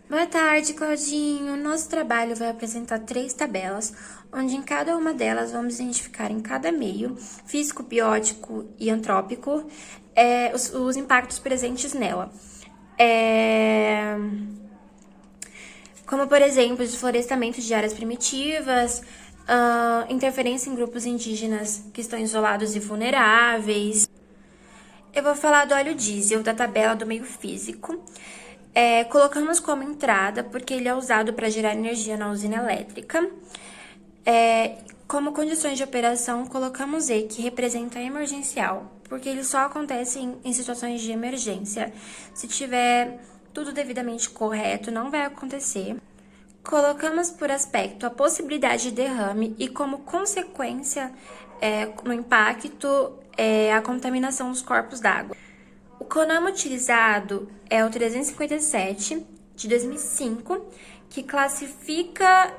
Boa tarde, Claudinho. Nosso trabalho vai apresentar 3 tabelas, onde em cada uma delas vamos identificar em cada meio, físico, biótico e antrópico, os impactos presentes nela. Como, por exemplo, desflorestamento de áreas primitivas, interferência em grupos indígenas que estão isolados e vulneráveis. Eu vou falar do óleo diesel, da tabela do meio físico. Colocamos como entrada porque ele é usado para gerar energia na usina elétrica. Como condições de operação, colocamos E, que representa emergencial, porque ele só acontece em situações de emergência. Se tiver tudo devidamente correto, não vai acontecer. Colocamos por aspecto a possibilidade de derrame e, como consequência, no impacto, a contaminação dos corpos d'água. O CONAMA utilizado é o 357 de 2005, que classifica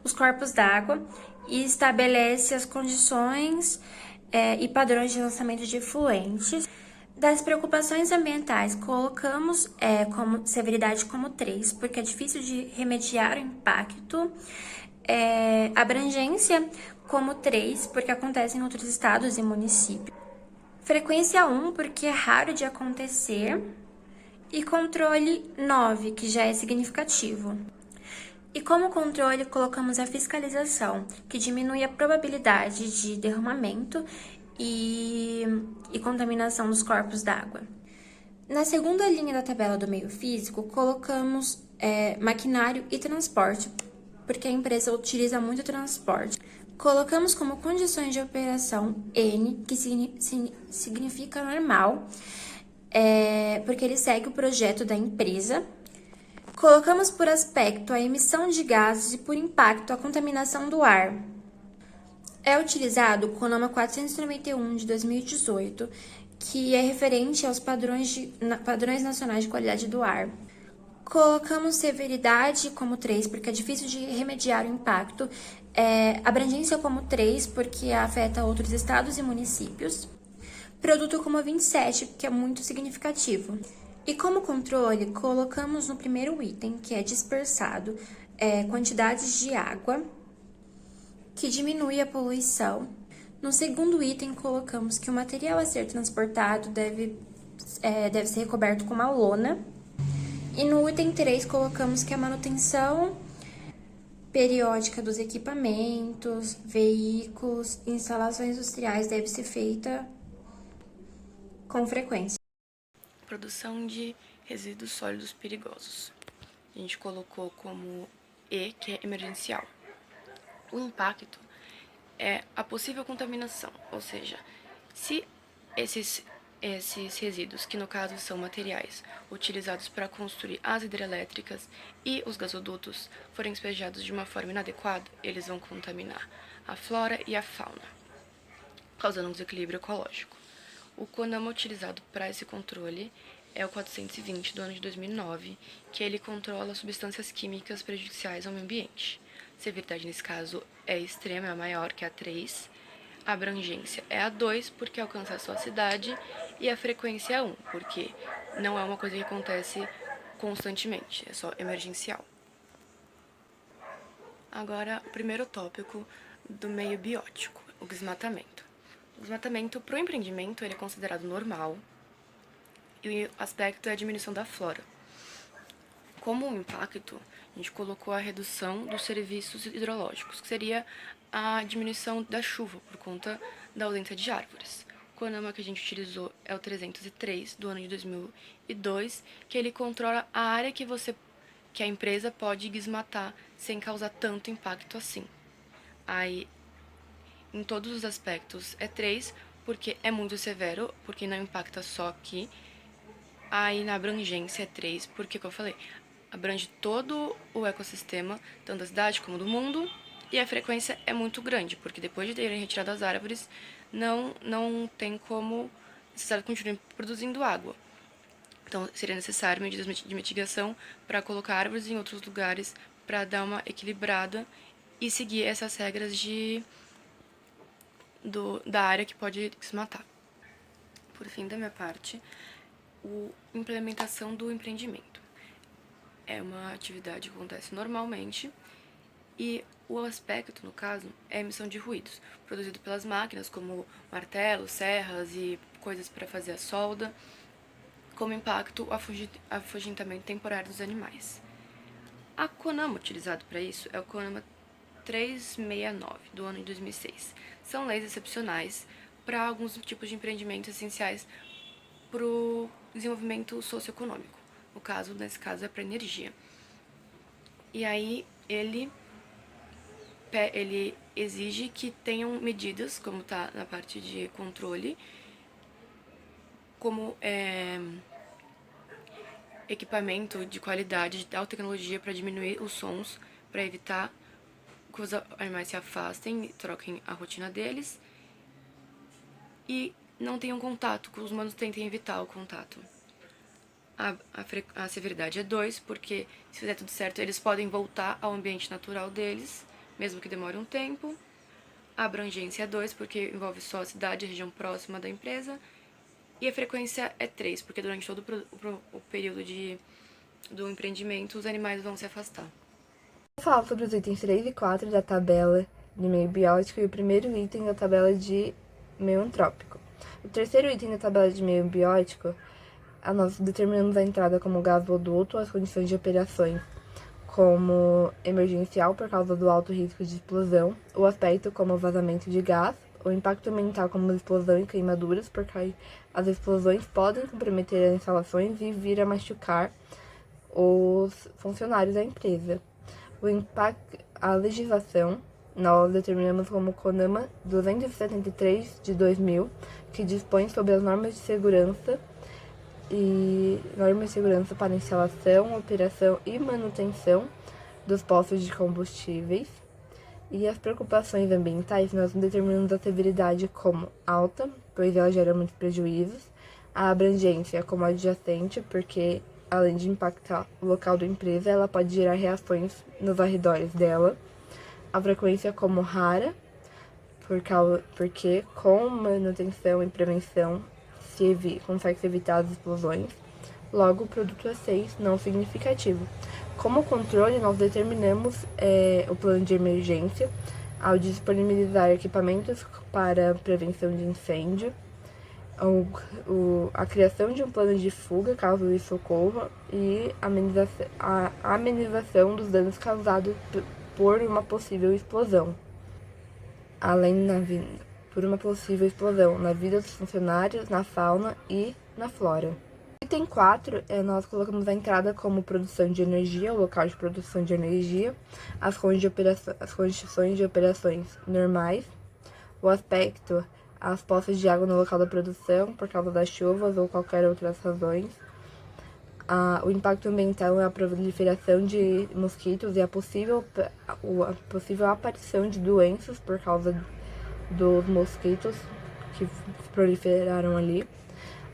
os corpos d'água e estabelece as condições e padrões de lançamento de efluentes. Das preocupações ambientais, colocamos como severidade como 3, porque é difícil de remediar o impacto. Abrangência como 3, porque acontece em outros estados e municípios. Frequência 1, porque é raro de acontecer. E controle 9, que já é significativo. E como controle, colocamos a fiscalização, que diminui a probabilidade de derramamento e contaminação dos corpos d'água. Na segunda linha da tabela do meio físico, colocamos maquinário e transporte, porque a empresa utiliza muito transporte. Colocamos como condições de operação N, que significa normal, porque ele segue o projeto da empresa. Colocamos por aspecto a emissão de gases e por impacto a contaminação do ar. É utilizado o CONAMA 491 de 2018, que é referente aos padrões nacionais de qualidade do ar. Colocamos severidade como 3, porque é difícil de remediar o impacto. Abrangência como 3, porque afeta outros estados e municípios. Produto como 27, que é muito significativo. E como controle, colocamos no primeiro item, que é dispersado, quantidades de água, que diminui a poluição. No segundo item, colocamos que o material a ser transportado deve ser recoberto com uma lona. E no item 3, colocamos que a manutenção periódica dos equipamentos, veículos e instalações industriais deve ser feita com frequência. Produção de resíduos sólidos perigosos. A gente colocou como E, que é emergencial. O impacto é a possível contaminação, ou seja, se esses resíduos, que no caso são materiais utilizados para construir as hidrelétricas e os gasodutos, forem despejados de uma forma inadequada, eles vão contaminar a flora e a fauna, causando um desequilíbrio ecológico. O CONAMA utilizado para esse controle é o 420 do ano de 2009, que ele controla substâncias químicas prejudiciais ao meio ambiente. Severidade nesse caso é extrema, é a maior, que é a 3. A abrangência é a 2, porque alcança só a cidade, e a frequência é 1, porque não é uma coisa que acontece constantemente, é só emergencial. Agora, o primeiro tópico do meio biótico, o desmatamento. O desmatamento para o empreendimento ele é considerado normal e o aspecto é a diminuição da flora. Como um impacto, a gente colocou a redução dos serviços hidrológicos, que seria a diminuição da chuva por conta da ausência de árvores. O CONAMA que a gente utilizou é o 303 do ano de 2002, que ele controla a área que a empresa pode desmatar sem causar tanto impacto assim. Aí, em todos os aspectos, é 3, porque é muito severo, porque não impacta só aqui. Aí, na abrangência, é 3, porque, como eu falei, abrange todo o ecossistema, tanto da cidade como do mundo, e a frequência é muito grande, porque depois de terem retirado as árvores, não tem como a cidade continuar produzindo água. Então, seria necessário medidas de mitigação para colocar árvores em outros lugares para dar uma equilibrada e seguir essas regras da área que pode desmatar. Por fim da minha parte, a implementação do empreendimento. É uma atividade que acontece normalmente e o aspecto, no caso, é a emissão de ruídos, produzido pelas máquinas, como martelos, serras e coisas para fazer a solda, como impacto o afugentamento temporário dos animais. A CONAMA utilizado para isso é o CONAMA 369, do ano de 2006. São leis excepcionais para alguns tipos de empreendimentos essenciais para o desenvolvimento socioeconômico. Nesse caso, é para energia. E aí, ele exige que tenham medidas, como está na parte de controle, como equipamento de qualidade, de alta tecnologia para diminuir os sons, para evitar que os animais se afastem e troquem a rotina deles e não tenham contato, que os humanos tentem evitar o contato. A severidade é 2, porque se fizer tudo certo, eles podem voltar ao ambiente natural deles, mesmo que demore um tempo. A abrangência é 2, porque envolve só a cidade e a região próxima da empresa. E a frequência é 3, porque durante todo o período do empreendimento, os animais vão se afastar. Vou falar sobre os itens 3 e 4 da tabela de meio biótico e o primeiro item da tabela de meio antrópico. O terceiro item da tabela de meio biótico, nós determinamos a entrada como gasoduto, as condições de operações como emergencial por causa do alto risco de explosão, o aspecto como vazamento de gás, o impacto ambiental como explosão e queimaduras, porque as explosões podem comprometer as instalações e vir a machucar os funcionários da empresa. O impacto, a legislação, nós determinamos como CONAMA 273 de 2000, que dispõe sobre as normas de segurança para instalação, operação e manutenção dos postos de combustíveis. E as preocupações ambientais, nós determinamos a severidade como alta, pois ela gera muitos prejuízos, a abrangência como adjacente, porque além de impactar o local da empresa, ela pode gerar reações nos arredores dela, a frequência como rara, porque com manutenção e prevenção consegue-se evitar as explosões. Logo, o produto é 6, não significativo. Como controle, nós determinamos o plano de emergência ao disponibilizar equipamentos para prevenção de incêndio, a criação de um plano de fuga, caso isso ocorra, e a amenização dos danos causados por uma possível explosão. Por uma possível explosão na vida dos funcionários, na fauna e na flora. Item 4, nós colocamos a entrada como produção de energia, o local de produção de energia, as condições de operações normais, o aspecto, as poças de água no local da produção, por causa das chuvas ou qualquer outras razões, o impacto ambiental é a proliferação de mosquitos e a possível aparição de doenças por causa dos mosquitos que proliferaram ali.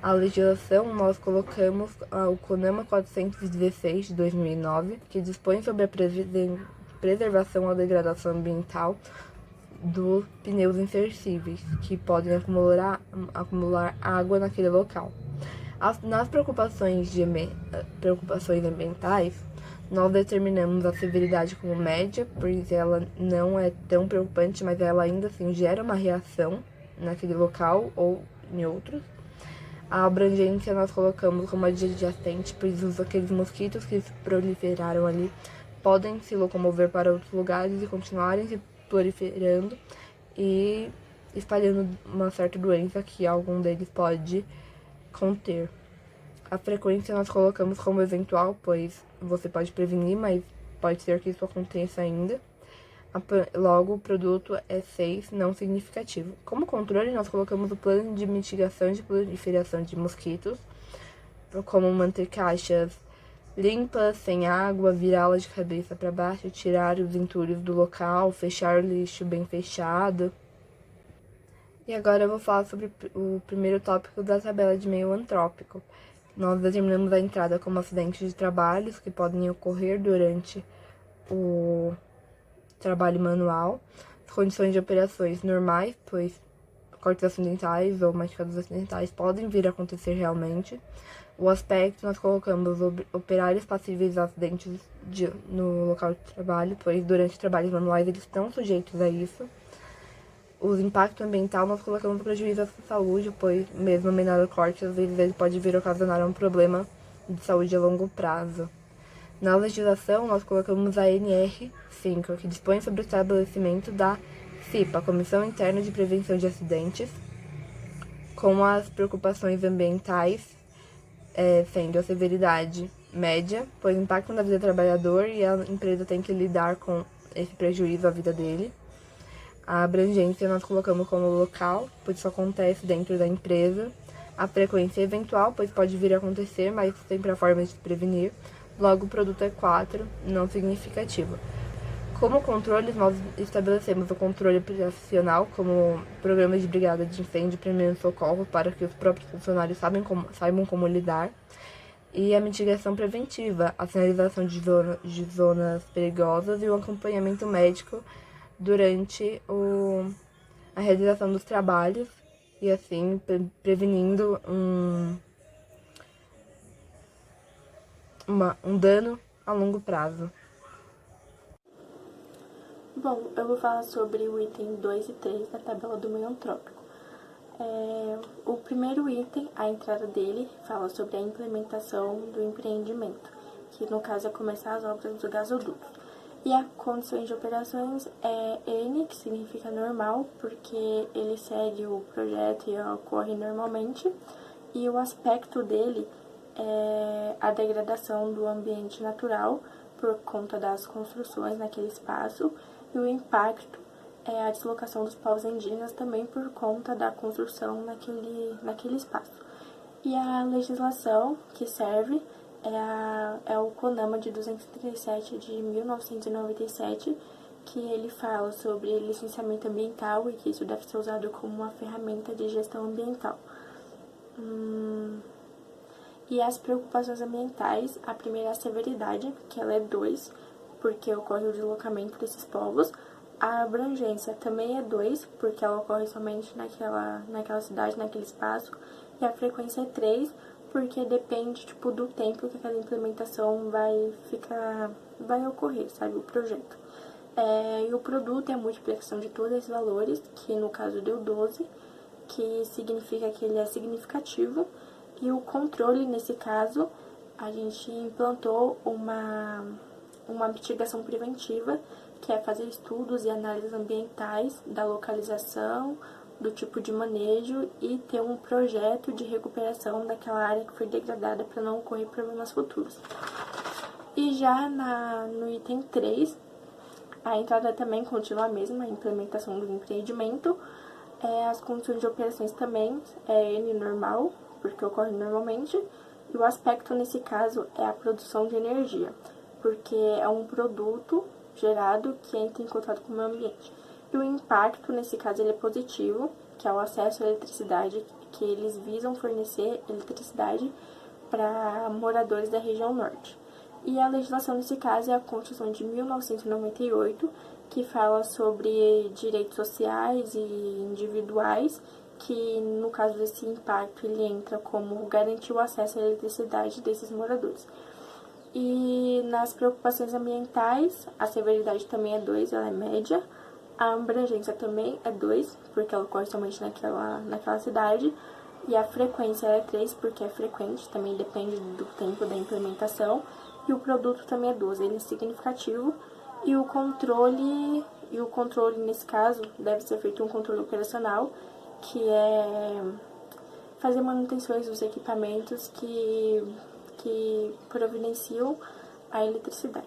A legislação, nós colocamos o CONAMA 416 de 2009, que dispõe sobre a preservação ou degradação ambiental dos pneus inversíveis, que podem acumular água naquele local. Nas preocupações ambientais, nós determinamos a severidade como média, pois ela não é tão preocupante, mas ela ainda assim gera uma reação naquele local ou em outros. A abrangência nós colocamos como adjacente, pois aqueles mosquitos que proliferaram ali podem se locomover para outros lugares e continuarem se proliferando e espalhando uma certa doença que algum deles pode conter. A frequência nós colocamos como eventual, pois você pode prevenir, mas pode ser que isso aconteça ainda. Logo, o produto é 6, não significativo. Como controle, nós colocamos o plano de mitigação de proliferação de mosquitos, como manter caixas limpas, sem água, virá-las de cabeça para baixo, tirar os entulhos do local, fechar o lixo bem fechado. E agora eu vou falar sobre o primeiro tópico da tabela de meio antrópico. Nós determinamos a entrada como acidentes de trabalhos que podem ocorrer durante o trabalho manual, as condições de operações normais, pois cortes acidentais ou machucados acidentais podem vir a acontecer realmente. O aspecto, nós colocamos operários passíveis a acidentes no local de trabalho, pois durante trabalhos manuais eles estão sujeitos a isso. Os impactos ambiental, nós colocamos prejuízo à saúde, pois mesmo menor corte, às vezes ele pode vir a ocasionar um problema de saúde a longo prazo. Na legislação, nós colocamos a NR5, que dispõe sobre o estabelecimento da CIPA, Comissão Interna de Prevenção de Acidentes, com as preocupações ambientais, sendo a severidade média, pois impactam na vida do trabalhador e a empresa tem que lidar com esse prejuízo à vida dele. A abrangência nós colocamos como local, pois isso acontece dentro da empresa. A frequência eventual, pois pode vir a acontecer, mas sempre há forma de prevenir. Logo, o produto é 4, não significativo. Como controles, nós estabelecemos o controle operacional como programas de brigada de incêndio e primeiros socorros para que os próprios funcionários saibam como lidar. E a mitigação preventiva, a sinalização de zonas perigosas e o acompanhamento médico durante a realização dos trabalhos e assim prevenindo um dano a longo prazo. Bom, eu vou falar sobre o item 2 e 3 da tabela do meio antrópico. O primeiro item, a entrada dele, fala sobre a implementação do empreendimento, que no caso é começar as obras do gasoduto. E a condições de operações é N, que significa normal, porque ele segue o projeto e ocorre normalmente. E o aspecto dele é a degradação do ambiente natural por conta das construções naquele espaço. E o impacto é a deslocação dos povos indígenas também por conta da construção naquele espaço. E a legislação que serve é o CONAMA de 237 de 1997, que ele fala sobre licenciamento ambiental e que isso deve ser usado como uma ferramenta de gestão ambiental. E as preocupações ambientais, a primeira é a severidade, que ela é 2, porque ocorre o deslocamento desses povos. A abrangência também é 2, porque ela ocorre somente naquela cidade, naquele espaço. E a frequência é 3, porque depende do tempo que aquela implementação vai ocorrer, sabe, o projeto. E o produto é a multiplicação de todos esses valores, que no caso deu 12, que significa que ele é significativo. E o controle, nesse caso, a gente implantou uma mitigação preventiva, que é fazer estudos e análises ambientais da localização, do tipo de manejo e ter um projeto de recuperação daquela área que foi degradada para não ocorrer problemas futuros. E já no item 3, a entrada também continua a mesma, a implementação do empreendimento. As condições de operações também é N normal, porque ocorre normalmente. E o aspecto nesse caso é a produção de energia, porque é um produto gerado que entra em contato com o meio ambiente. E o impacto, nesse caso, ele é positivo, que é o acesso à eletricidade, que eles visam fornecer eletricidade para moradores da região norte. E a legislação, nesse caso, é a Constituição de 1998, que fala sobre direitos sociais e individuais, que, no caso desse impacto, ele entra como garantir o acesso à eletricidade desses moradores. E nas preocupações ambientais, a severidade também é 2, ela é média. A abrangência também é 2, porque ela ocorre somente naquela cidade. E a frequência é 3, porque é frequente, também depende do tempo da implementação. E o produto também é 12, ele é significativo. E o controle, nesse caso, deve ser feito um controle operacional, que é fazer manutenções dos equipamentos que providenciam a eletricidade.